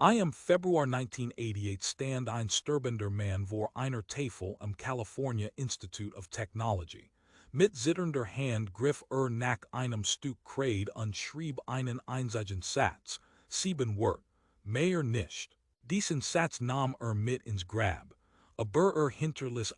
I am Februar 1988 stand ein sterbender Mann vor einer Tafel am California Institute of Technology. Mit zitternder Hand griff nach einem Stück Kreide und schrieb einen einzigen Satz, Sieben Worte, mehr nicht. Diesen Satz nahm mit ins Grab, aber hinterließ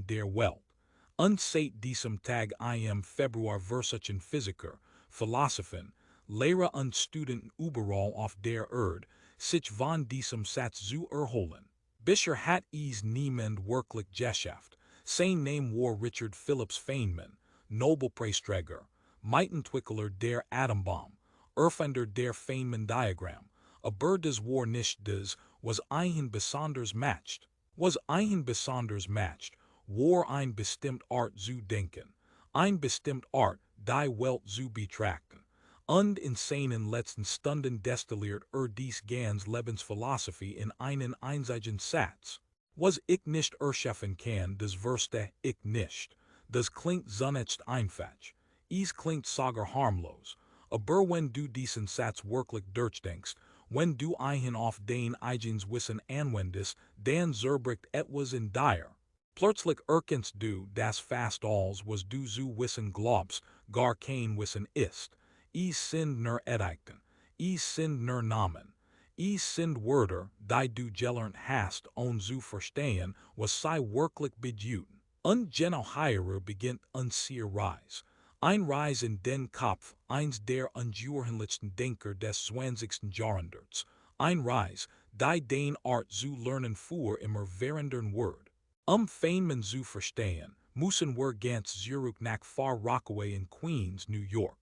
der Welt. Und seit diesem Tag im Februar versuchen Physiker, Philosophen, Lehrer und Studenten überall auf der Erde, sich von diesem Satz zu erholen. Bisher hat es niemand wirklich geschafft. Sein Name war Richard Feynman, Nobelpreisträger, Mitentwickler der Atombombe, Erfinder der Feynman-Diagramm, aber das war nicht das, was ein besonders matcht. Was ein besonders matcht, war ein bestimmt Art zu denken, ein bestimmt Art, die Welt zu betrachten. Und in seinen letzten Stunden destilliert dies ganz Lebensphilosophie in einen einzigen Satz. Was ich nicht erschaffen kann, das verste ich nicht. Das klingt zunächst einfach. Es klingt sogar harmlos. Aber wenn du diesen Satz wirklich durchdenkst, wenn du ihn auf dein eigenes Wissen anwendest, dann zerbricht etwas in dir. Plötzlich erkennst du, dass fast alles, was du zu wissen glaubst, gar kein Wissen ist. Es sind nur Edikten, es sind nur Namen, es sind Wörter, die du gelernt hast, zu verstehen, was sie wirklich bedeuten. Und genau hier beginnt unsere Reise. Ein Reise in den Kopf eines der ungeheuerlichsten Denker des 20. Jahrhunderts. Ein Reise, die den Art zu lernen für immer verändern wird. Feynman zu verstehen, müssen wir ganz zurück nach Far Rockaway in Queens, New York.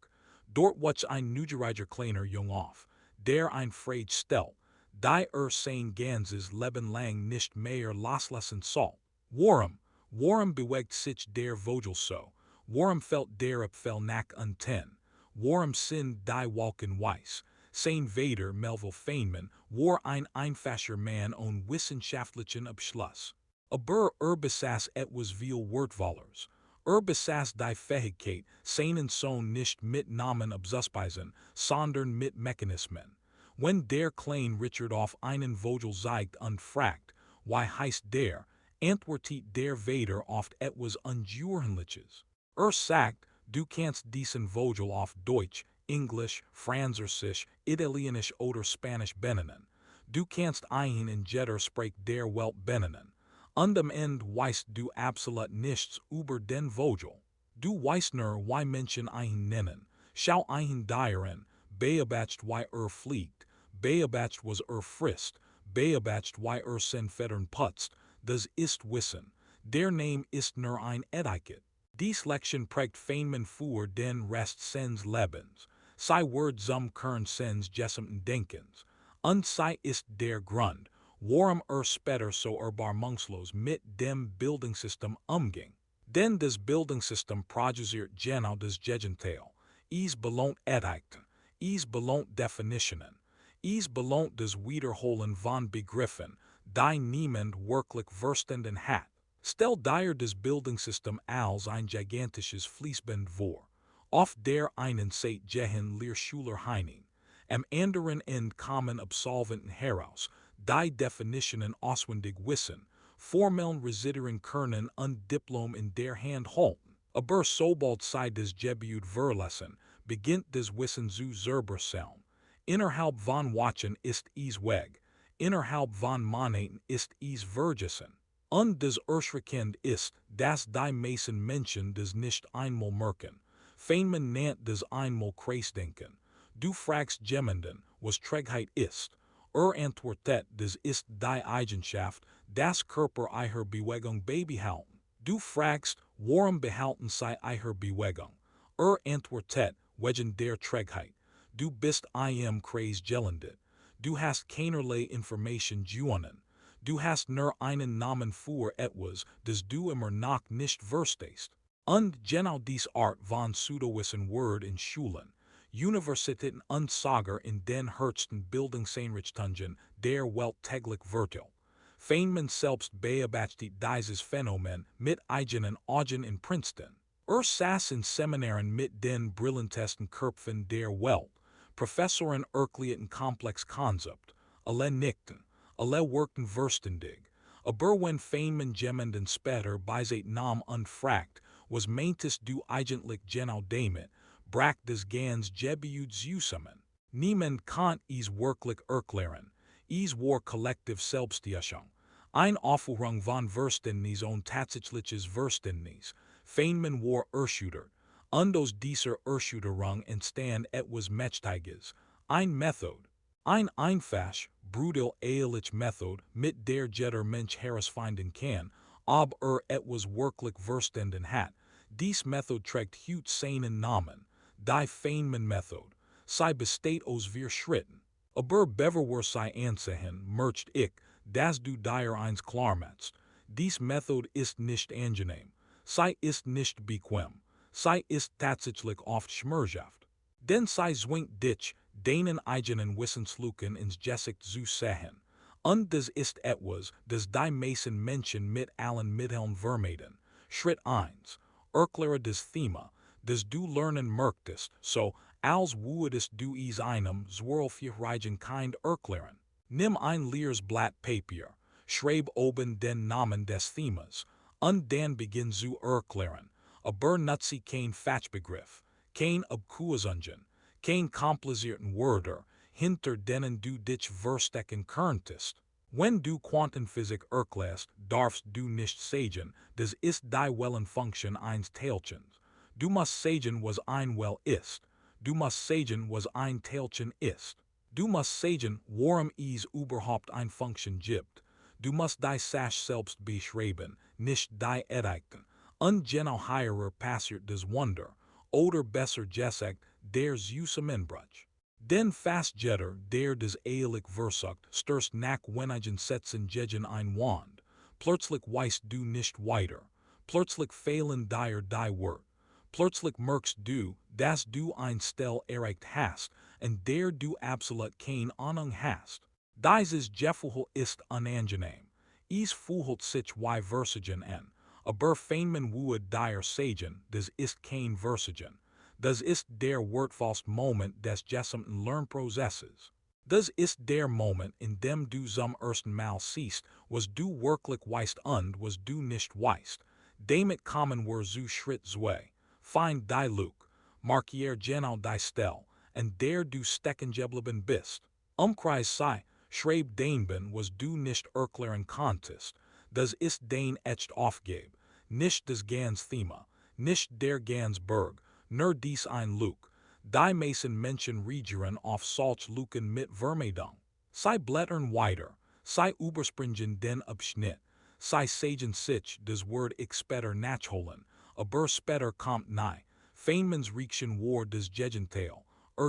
Dort wuchs ein neugieriger kleiner Jung auf, der ein Frage stellt, die sein ganzes Leben lang nicht mehr loslassen soll. Warum bewegt sich der Vogel so? Warum fällt der Apfel nach unten? Warum sind die Wolken weiß? Sein Vater Melville Feynman war ein einfacher Mann ohne wissenschaftlichen Abschluss. Aber besaß etwas viel Wertvolleres. Besaß die Fähigkeit, seinen Sohn nicht mit Namen abzuspeisen, sondern mit Mechanismen. Wenn der kleine Richard auf einen Vogel zeigt und fragt, wie heißt der, antwortet der Vater oft etwas Ungeheuerliches. Sagt, du kannst diesen Vogel auf Deutsch, Englisch, Französisch, Italienisch oder Spanisch benennen. Du kannst ihn in jeder Sprache der Welt benennen. Und am Ende weißt du absolut nichts über den Vogel. Du weißt nur, wie Menschen ihn nennen. Schau ihn dieren, beobacht wie fliegt, beobacht was frisst, beobacht wie sein Federn putzt, das ist Wissen. Der Name ist nur ein Etikett. Dies Lektion prägt Feynman für den Rest seines Lebens. Sei Wort zum Kern seines gesamten Denkens. Und sei ist der Grund, warum später so erbarmungslos mit dem Bildungssystem umging. Denn das Bildungssystem produziert genau das Gegenteil. Es belohnt Etikten, es belohnt Definitionen, es belohnt das Wiederholen von Begriffen, die niemand wirklich verstanden hat. Stell dir das Bildungssystem als ein gigantisches Fließband vor, auf der einen Zeit gehen Lehrschüler hinein. Am anderen Ende kommen Absolventen heraus, die Definitionen auswendig wissen, Formeln residieren können und Diplom in der Hand halten. Aber sobald sie das Gebiet verlassen, beginnt das Wissen zu zerbrechen. Innerhalb von Wochen ist es weg, innerhalb von Monaten ist es vergessen. Und das erschreckend ist, dass die meisten Menschen das nicht einmal merken. Feynman nennt das einmal Kreisdenken. Du fragst jemanden, was Trägheit ist. Antwortet, das ist die Eigenschaft, das Körper ihrer Bewegung beibehalten. Du fragst, warum behalten sie ihre Bewegung. Antwortet, wegen der Trägheit. Du bist Kreis gelandet. Du hast keinerlei Information gewonnen. Du hast nur einen Namen für etwas, das du immer noch nicht verstehst. Und genau dies Art von Pseudowissen wird in Schulen, Universitäten und sogar in den höchsten Bildungseinrichtungen der Welt täglich verteilt. Feynman selbst beobachtet dieses Phänomen mit eigenen Augen in Princeton. Saß in Seminaren mit den brillantesten Köpfen der Welt, Professoren erklärten Komplexkonzept, alle nichten, alle werken verstandig. Aber wenn Feynman jemand en spetter bij zijn naam unfragt, was meentes du eigentlich genau damit, brak des gans gebejuts usamen. Niemand kan is werkelijk erklären, is war collective Selbststichung. Ein Aufführung von Verständnis und tatsächliches Verständnis, Feynman war erschüttert, und aus dieser Erschütterung entstand etwas Mächtiges, ein Method, ein einfach, brutal ehrlich Method, mit der jeder Mensch herausfinden kann, ob etwas wirklich verstanden hat. Dies Method trägt heute seinen Namen, die Feynman-Method. Sie besteht aus 4 Schritten. Aber bevor sie ansehen, möchte ich, dass du dir eins klar machst. Dies Method ist nicht angenehm. Sie ist nicht bequem. Sie ist tatsächlich oft schmerzhaft. Denn sie zwingt dich, deinen eigenen Wissensluken ins Gesicht zu sehen. Und das ist etwas, das die meisten Menschen mit allen Mitteln vermeiden. Schritt 1. Erkläre das Thema, das du lernen möchtest, so als würdest du es einem zwölfjährigen Kind erklären. Nimm ein leeres Blatt Papier, schreib oben den Namen des Themas, und dann beginn zu erklären. Aber nutze kein Fachbegriff, kein Abkürzungen, kein komplizierten Wörter, hinter denen du dich verstecken könntest. Wenn du Quantenphysik erklärst, darfst du nicht sagen, das ist die Wellenfunktion eines Teilchens. Du musst sagen, was ein Well ist. Du musst sagen, was ein Teilchen ist. Du musst sagen, warum es überhaupt eine Funktion gibt. Du musst die Sache selbst beschreiben, nicht die Edikten. Und genau hierer passiert das Wunder, oder besser gesagt, der Zusammenbruch. Den fast jeder, der das ehrlich versucht, stürzt nach wenigen Sätzen gegen ein Wand. Plötzlich weißt du nicht weiter. Plötzlich fehlen dir die Wort. Plötzlich merkst du, dass du ein Stell erreicht hast, und der du absolut keine Ahnung hast. Dieses Gefühl ist unangenehm. Es fühlt sich wie Versagen an. Aber Feynman würde dir sagen, das ist kein Versagen. Das ist der wertvollste Moment des gesamten Lernprozesses. Das ist der Moment, in dem du zum ersten Mal siehst, was du wirklich weißt und was du nicht weißt. Damit kommen wir zu Schritt 2. Find die Lücke, markier genau die Stelle, an der du stecken geblieben bist. Umkreis sei, schreib den Ben, was du nicht erklären konntest. Das ist dein echt Aufgabe, nicht das ganz Thema, nicht der ganz Berg, nur dies ein Lücke. Die meisten Menschen reagieren auf solch Lücken mit Vermeidung. Sie blättern weiter, sie überspringen den Abschnitt, sie sagen sich das Wort ich später nachholen, aber später kommt nahe. Feynmans Reaction war das Gegenteil,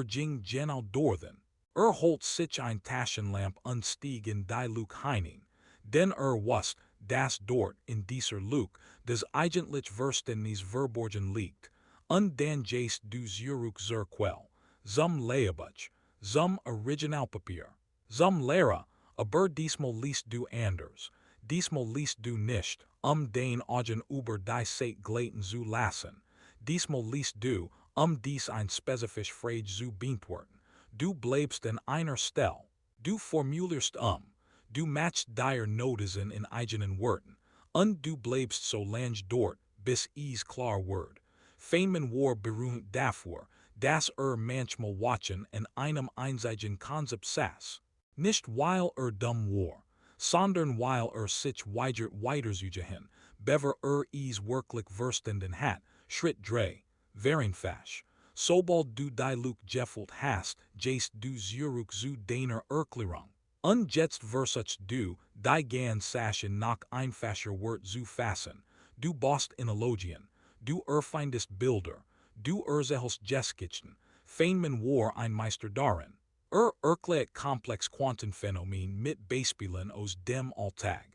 ging genau dorthin. Holt sich ein Taschenlamp und stieg in die Lücke hinein, denn wusste, dass dort in dieser Lücke das eigentlich Verständnis verborgen liegt. Und dann gehst du zurück zur Quelle, zum Lehrbuch, zum Originalpapier, zum Lehrer, aber diesmal liest du anders. Diesmal liest du nicht, den Augen über die Zeit gleiten zu lassen. Diesmal liest du, dies ein spezifisch Frage zu beantworten. Du bleibst an einer Stelle. Du formulierst du matchst dir Notizen in eigenen Worten. Und du bleibst so lange dort, bis es klar wird. Feynman war berühmt dafür, dass manchmal watchen in einem einzigen Konzept saß. Nicht weil dumm war, sondern weil sich weigert weiterzugehen, bevor es wirklich verstanden hat. Schritt 3. Vereinfach. Sobald du die Lücke gefühlt hast, gehst du zurück zu deiner Erklärung. Und jetzt versuchst du, die ganz Sachen nach einfacher Wort zu fassen. Du baust Analogien. Du erfindest Bilder, du erzählst Geschichten. Feynman war ein Meister darin. Erklärt komplex Quantenphänomen mit Beispielen aus dem Alltag.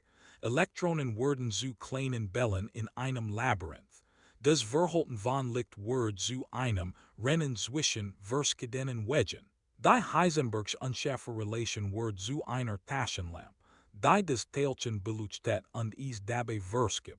Elektronen werden zu kleinen Bällen in einem Labyrinth. Das Verhalten von Licht wird zu einem Rennen zwischen verschiedenen Wedgen. Die Heisenbergs unschärfe Relation wird zu einer Taschenlampe, die das Teilchen beleuchtet und es dabei verschiebt.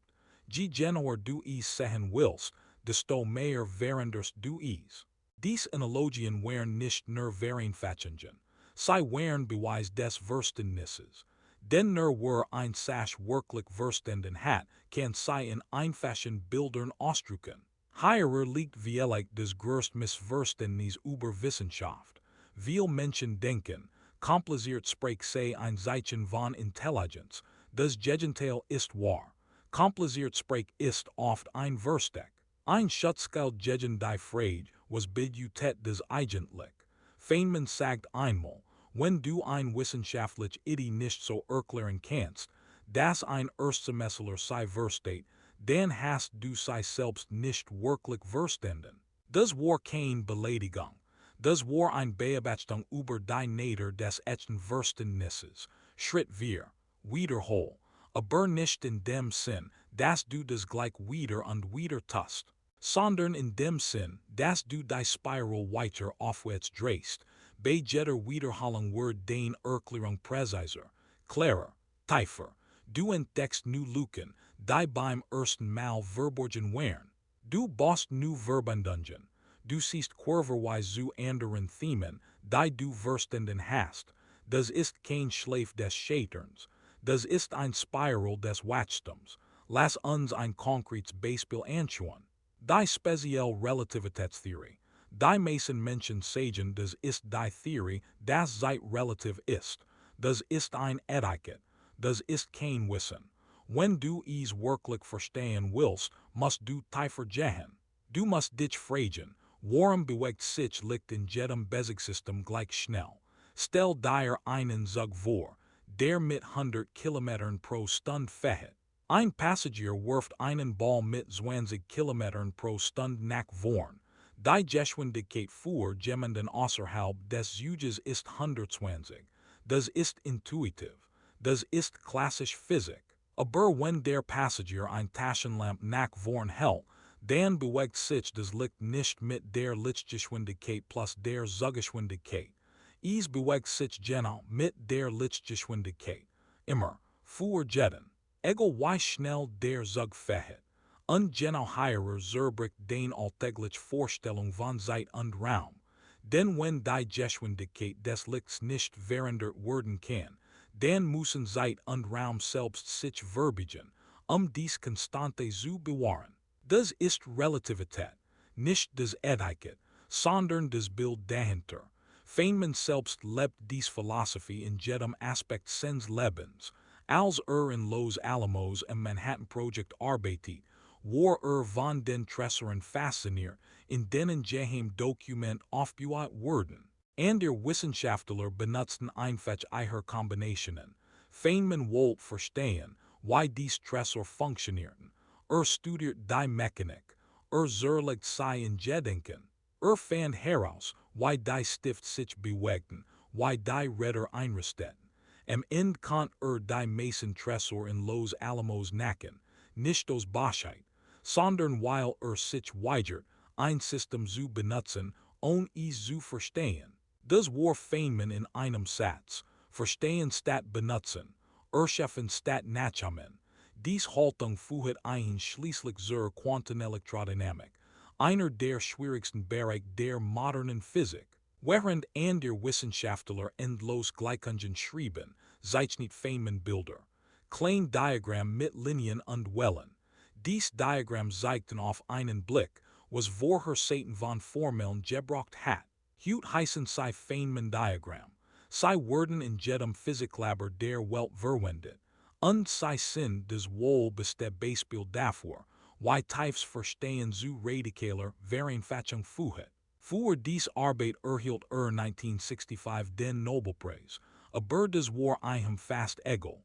Je genauer du es sehen willst, desto mehr veränderst du es. Dies Analogien wären nicht nur Vereinfachungen. sei wären beweis des Verständnisses. Denn nur were ein Sasch wirklich verstanden hat, kann sei in einfachen Bildern ausdrücken. Hierer liegt vielleicht des größten Missverständnis über Wissenschaft. Viel Menschen denken, kompliziert sprach sei ein Zeichen von Intelligenz, das Gegenteil ist wahr. Kompliziert sprach ist oft ein Versteck. Ein Schutzschild gegen die Frage, was bedeutet das eigentlich? Feynman sagt einmal, wenn du ein wissenschaftlich Idee nicht so erklären kannst, dass ein Erstsemestler sei versteht, dann hast du sei selbst nicht wirklich verstanden. Das war keine Beleidigung. Das war eine Beobachtung über die Natur des echten Verständnisses. Schritt wir, wiederhol, aber nicht in dem Sinn, dass du das gleich wieder und wieder tust, sondern in dem Sinn, dass du die Spiral weiter aufwärts drehst, bei jeder Wiederholung wird deine Erklärung präziser, klarer, tiefer. Du entdeckst nu Lücken, die beim ersten Mal verborgen wären. Du baust nu Verbindungen. Du siehst querverweise zu anderen Themen, die du verstanden hast. Das ist kein Schlaf des Scheiterns. Das ist ein Spiral des Wachstums. Lass uns ein konkretes Beispiel anschauen. Die spezielle Relativitätstheorie. Die meisten Menschen sagen, das ist die Theorie, dass Zeit relativ ist. Das ist ein Etikett. Das ist kein Wissen. Wenn du es wirklich verstehen willst, musst du tiefer gehen. Du musst dich fragen, warum bewegt sich Licht in jedem Basicsystem gleich schnell? Stell dir einen Zug vor, der mit 100 Kilometern pro Stunde fährt. Ein Passagier wirft einen Ball mit 20 Kilometern pro Stunde nach vorn. Die Geschwindigkeit für jemanden außerhalb des Zuges ist 120. Das ist intuitiv. Das ist klassisch Physik. Aber wenn der Passagier ein Taschenlampe nach vorn hält, dann bewegt sich das Licht nicht mit der Lichtgeschwindigkeit plus der Zuggeschwindigkeit. Es bewegt sich genau mit der Lichtgeschwindigkeit. Immer, für jeden. Egal wie schnell der Zug fährt. Und genau hierer zerbricht den alltägliche Vorstellung von Zeit und Raum. Denn wenn die Geschwindigkeit des Lichts nicht verändert werden kann, dann müssen Zeit und Raum selbst sich verbiegen, dies Konstante zu bewahren. Das ist Relativität, nicht das Etikett, sondern das Bild dahinter. Feynman selbst lebt dies Philosophie in jedem Aspekt seines Lebens. Als in Los Alamos im Manhattan Project arbeitet, war von den Tresseren fasziniert, in denen geheim Dokument aufgebaut wurden. Und der Wissenschaftler benutzten einfach ihre Kombinationen. Feynman wollte verstehen, wie dies Tresor funktionierten. Studiert die Mechanik. Zerlegt sie in Gedenken. Fand heraus, wie die Stift sich bewegten, wie die Räder einrichteten. Am Ende konnte die Mason Tresor in Los Alamos nacken, nicht aus Bosheit, sondern weil sich weigert, ein System zu benutzen, es zu verstehen. Das war Feynman in einem Satz. Verstehen statt benutzen. Erschaffen statt nachahmen. Dies Haltung führt ein schließlich zur Quantenelektrodynamik, einer der schwierigsten Bereiche der modernen Physik. Während der Wissenschaftler endlos Gleichungen schrieben, zeichnet Feynman Bilder. Klein Diagramm mit Linien und Wellen. Dies Diagramm zeigten auf einen Blick, was vorher Satan von Formeln gebraucht hat. Heute heißen sie Feynman-Diagramm. Sie werden in jedem Physiklabor der Welt verwendet. Und sie sind das wohlbeste Beispiel dafür, wie tiefes Verstehen zu radikaler Vereinfachung führt. Für dies Arbeit erhielt 1965 den Nobelpreis, aber das war ihm fast egal.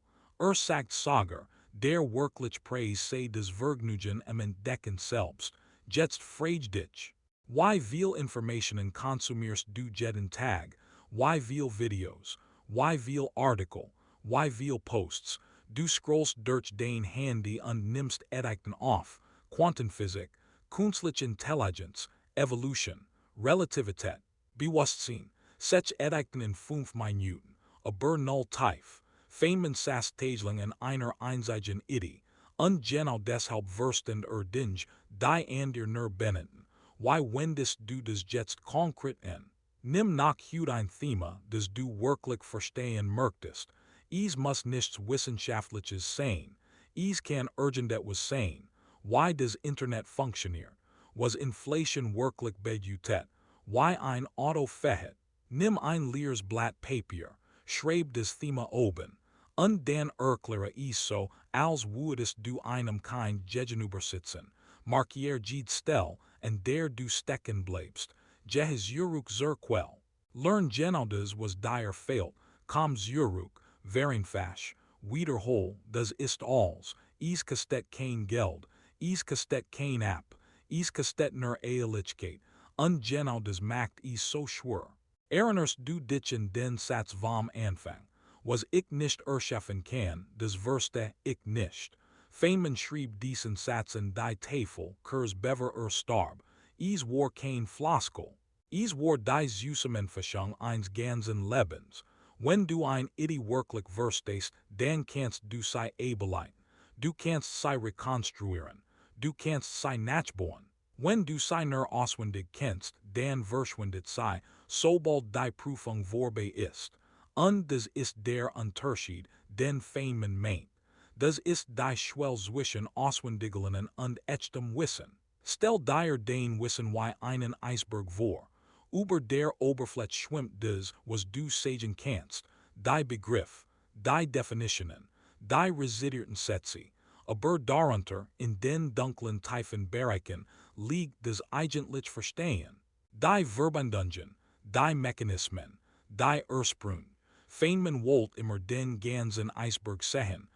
Sagt sogar, der wirkliche Preis sei das Vergnügen am Entdecken selbst. Jetzt frag dich, wie viel Informationen konsumierst du jeden Tag, wie viel Videos, wie viel Artikel, wie viel Posts, du scrollst durch dein Handy und nimmst Etiketten auf, Quantenphysik, künstliche Intelligenz, Evolution, Relativität, Bewusstsein, sech Etiketten in 5 Minuten, aber null tief. Feynman saß täglich in einer einzigen Idee, und genau deshalb verstand Dinge, die andere nur benennten. Wie wendest du das jetzt konkret an? Nimm nach Hut ein Thema, das du wirklich verstehen möchtest. Es muss nichts wissenschaftliches sein. Es kann irgendetwas sein. Why does Internet funktionieren? Was Inflation wirklich bedeutet? Why ein Auto fährt? Nimm ein leeres Blatt Papier, schreib das Thema oben. Und dann erkläre es so, als würdest du einem Kind gegenübersitzen. Markier jede Stelle, und der du stecken bleibst. Jehes Uruk zurquell. Learn genau das was dir fehlt, komm zurück, Verenfasch, wiederhol, das ist alles, es kostet kein Geld, es kostet kein App, es kostet nur Ehrlichkeit, und genau das macht es so schwer. Erinnerst du dich an den Satz vom Anfang, was ich nicht erschaffen kann, das verste ich nicht. Feynman schrieb diesen Satz in die Tafel, kurs bever starb, es war kein Floskel. Es war die Zusammenfassung eines ganzen Lebens. Wenn du ein Idee wirklich verstehst, dann kannst du sie ableiten. Du kannst sie rekonstruieren. Du kannst sie nachbauen. Wenn du sie nur auswendig kennst, dann verschwindet sie, sobald die Prüfung vorbei ist. Und das ist der Unterschied, den Feynman meint. Das ist die Schwelle zwischen auswendiglernen und echtem Wissen. Stell dir den Wissen wie einen Eisberg vor. Über der Oberfläche schwimmt das, was du sagen kannst, die Begriff, die Definitionen, die residierten Sätze, aber darunter, in den dunklen tiefen Bereichen, liegt das eigentliche Verstehen. Die Verbindungen, die Mechanismen, die Ursprung. Feynman wollte immer den ganzen Eisberg sehen,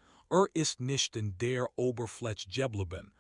ist nicht in der Oberfläche geblieben,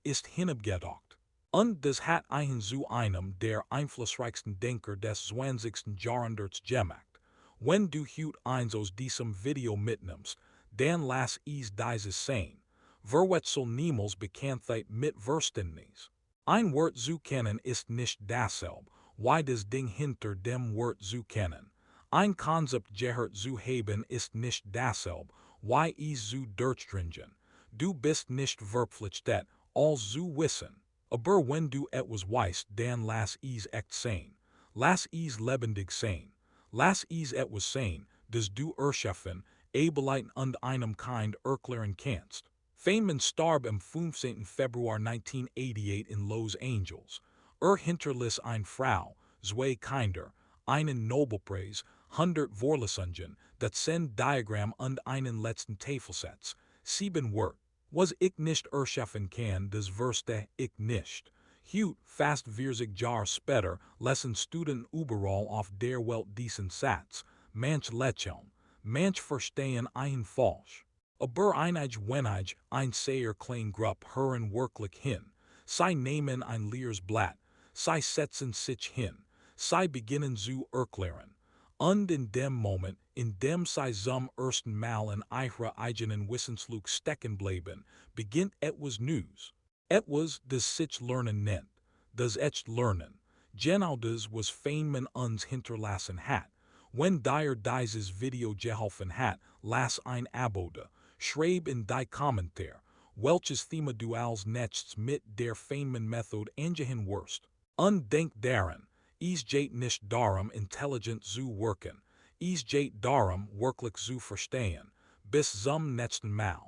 ist hinabgetaucht. Und das hat einen zu einem der einflussreichsten Denker des 20. Jahrhunderts gemacht. Wenn du Hut eins aus diesem Video mitnimmst, dann lass es dieses sein. Verwechsel niemals Bekanntheit mit Verständnis. Ein Wort zu kennen ist nicht dasselbe, wie das Ding hinter dem Wort zu kennen. Ein Konzept gehört zu haben ist nicht dasselbe, wie es zu durchdringen. Du bist nicht verpflichtet, alles zu wissen. Aber wenn du etwas weißt, dann lass es echt sein. Lass es lebendig sein. Lass es etwas sein, das du erschaffen, ableiten und einem Kind erklären kannst. Feynman starb am 15. Februar 1988 in Los Angeles. Hinterließ eine Frau, zwei Kinder, einen Nobelpreis, 100 Vorlesungen, das Diagramm und einen letzten Tafelsatz. Sieben Worte. Was ich nicht erschaffen kann, das verste ich nicht. Hut, fast 40 Jahre später, lesen Studenten überall auf der Welt diesen Satz. Manch lächeln, manch verstehen einen falsch. Aber einige wenige, ein sehr kleine Gruppe hören wirklich hin. Sie nehmen ein leeres Blatt, sie setzen sich hin, sie beginnen zu erklären. Und in dem Moment, in dem sie zum ersten Mal in ihrer eigenen Wissensluk stecken bleiben, beginnt etwas Neues. Etwas, das sich Lernen nennt. Das echt Lernen. Genau das, was Feynman uns hinterlassen hat. Wenn dir dieses Video geholfen hat, lass ein Abo da. Schreib in die Kommentar, welches Thema du als nächstes mit der Feynman-Methode angehen wirst. Und denk daran, es geht nicht darum, intelligent zu wirken. Es geht darum, wirklich zu verstehen. Bis zum nächsten Mal.